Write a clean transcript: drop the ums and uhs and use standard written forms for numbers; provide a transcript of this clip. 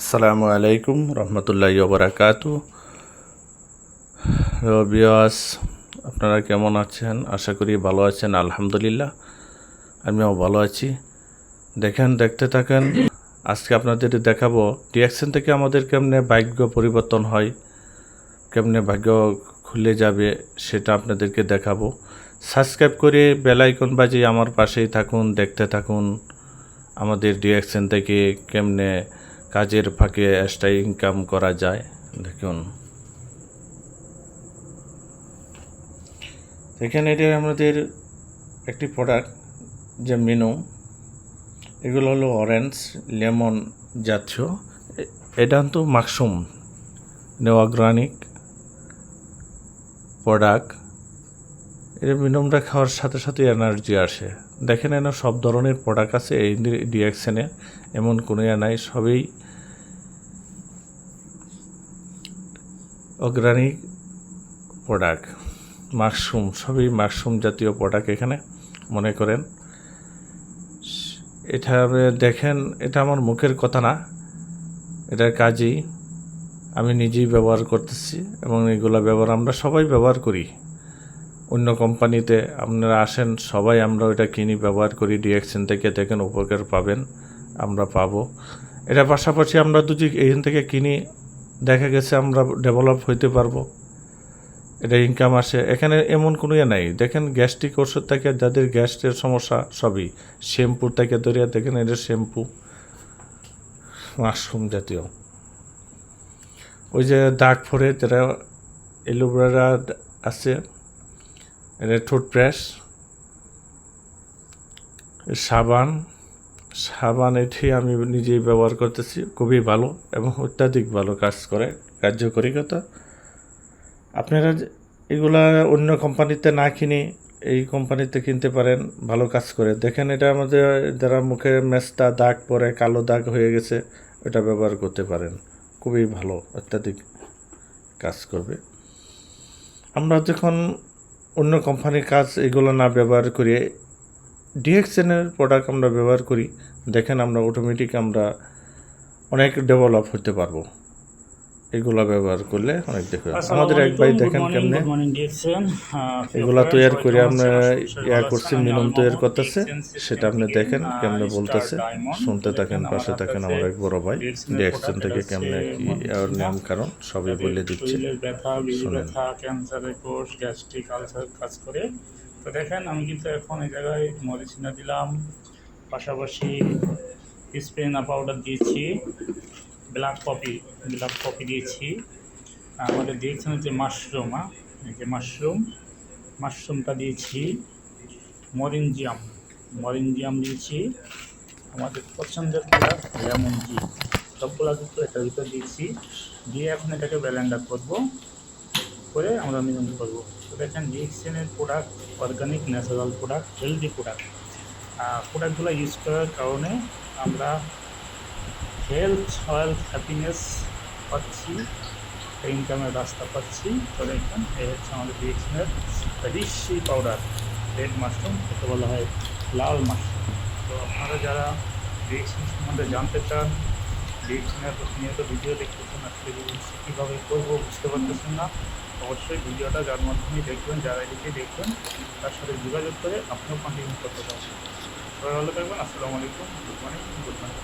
আসসালামু আলাইকুম রহমতুল্লাহি ওয়া বারাকাতু। ভিউয়ার্স, আপনারা কেমন আছেন? আশা করি ভালো আছেন। আলহামদুলিল্লাহ, আমিও ভালো আছি। দেখতে থাকেন। আজকে আপনাদের দেখাবো ডিএক্সএন থেকে আমাদের কেমনে ভাগ্য পরিবর্তন হয়, কেমনে ভাগ্য খুলে যাবে সেটা আপনাদেরকে দেখাবো। সাবস্ক্রাইব করে বেল আইকন বাজিয়ে আমার পাশেই থাকুন, দেখতে থাকুন আমাদের ডিএক্সএন থেকে কেমনে কাজের ফাঁকে এক্সট্রা ইনকাম করা যায়। দেখুন, এখানে এটা আমাদের একটি প্রোডাক্ট যে মেনু, এগুলো হলো অরেঞ্জ লেমন জাতীয়। এটা কিন্তু মাশরুম অর্গানিক প্রোডাক্ট। এর মিনিমামটা খাওয়ার সাথে সাথে এনার্জি আসে। দেখেন, এনে সব ধরনের প্রোডাক্ট আছে এই ডিএক্সএনে, এমন কোনো নাই, সবই অর্গানিক প্রোডাক্ট। মাশরুম, সবই মাশরুম জাতীয় প্রোডাক্ট। এখানে মনে করেন এটা দেখেন, এটা আমার মুখের কথা না, এটার কাজই আমি নিজেই ব্যবহার করতেছি এবং এগুলো আমরা সবাই ব্যবহার করি। অন্য কোম্পানিতে আপনারা আসেন, সবাই আমরা ওইটা কিনি, ব্যবহার করি। ডিএক্সএন থেকে দেখেন উপকার পাবেন, আমরা পাবো। এটা পাশাপাশি আমরা যদি এখান থেকে কিনি, দেখা গেছে আমরা ডেভেলপ হইতে পারবো, এটা ইনকাম আসে। এখানে এমন কোনো নাই। দেখেন, গ্যাস্ট্রিক ওষুধ থেকে যাদের গ্যাস্ট্রের সমস্যা, সবই শ্যাম্পু থেকে ধরিয়া, দেখেন এটা শ্যাম্পু মাশরুম জাতীয়। ওই যে দাগ ফোরে যারা এলোভেরা আছে, এটা টুথব্রাশ, সাবান এটি আমি নিজেই ব্যবহার করতেছি, খুবই ভালো এবং অত্যাধিক ভালো কাজ করে, কার্যকরিকতা। আপনারা এগুলা অন্য কোম্পানিতে না কিনে এই কোম্পানিতে কিনতে পারেন, ভালো কাজ করে। দেখেন, এটা আমাদের যারা মুখে মেস্তা দাগ পরে, কালো দাগ হয়ে গেছে, এটা ব্যবহার করতে পারেন, খুবই ভালো, অত্যাধিক কাজ করবে। আমরা যখন অন্য কোম্পানির কাজ এগুলো না ব্যবহার করি, ডিএক্সএনের প্রোডাক্ট আমরা ব্যবহার করি, দেখেন আমরা অটোমেটিক আমরা অনেক ডেভেলপ হতে পারবো এগুলো ব্যবহার করলে। অনেক দেখুন, আমাদের এক ভাই দেখেন কেমনে এগুলা তৈরি করে আমরা করছি, মিনিমাম তৈরি করতেছে, সেটা আপনি দেখেন কেমনে বলতেছে, শুনতে থাকেন, পাশে থাকেন। আমার এক বড় ভাই ডিএক্সএন থেকে কেমনে কি নিয়ম কারণ সবই বলে দিচ্ছে, শুনেন। ক্যান্সারের কোষ, গ্যাস্ট্রিক, আলসার কাজ করে। তো দেখেন, আমি কিন্তু এখন এই জায়গায় মরিচিনা দিলাম, পাশাপাশি স্পেনা পাউডার দিয়েছি, ব্ল্যাক কফি দিয়েছি। আমাদের দিয়েছেন যে মাশরুম, এই যে মাশরুমটা দিয়েছি, মরিনজিয়াম দিয়েছি, আমাদের পছন্দের প্রোডাক্ট লেমন জি, সবগুলো কিন্তু এটার ভিতর দিয়েছি। দিয়ে এখন এটাকে ব্লেন্ডার করবো, করে আমরা মিলন করবো। তো দেখেন, ডিএক্সএনের product organic, natural product, healthy প্রোডাক্টগুলো ইউজ করার কারণে আমরা হেলথ, হ্যাপিনেস পাচ্ছি, ইনকামের রাস্তা পাচ্ছি। তো দেখেন, এই হচ্ছে আমাদের ডিএক্সএনের ঋষি পাউডার, রেড মাশরুম, একে বলা হয় লাল মাশরুম। তো আপনারা যারা ডিএক্সএন সম্বন্ধে জানতে চান, ডিএক্সএনের প্রতিনিয়ত ভিডিও দেখতেছেন, আজকে কীভাবে করবো বুঝতে পারতেছেন না, অবশ্যই ভিডিওটা যার মাধ্যমেই দেখবেন, যারা এদিকে দেখবেন, তার সাথে যোগাযোগ করে আপনিও কন্টিনিউ করতে পারবেন। সবাই ভালো থাকবেন। আসসালামু আলাইকুম, গুড মর্নিং, গুড নাইট।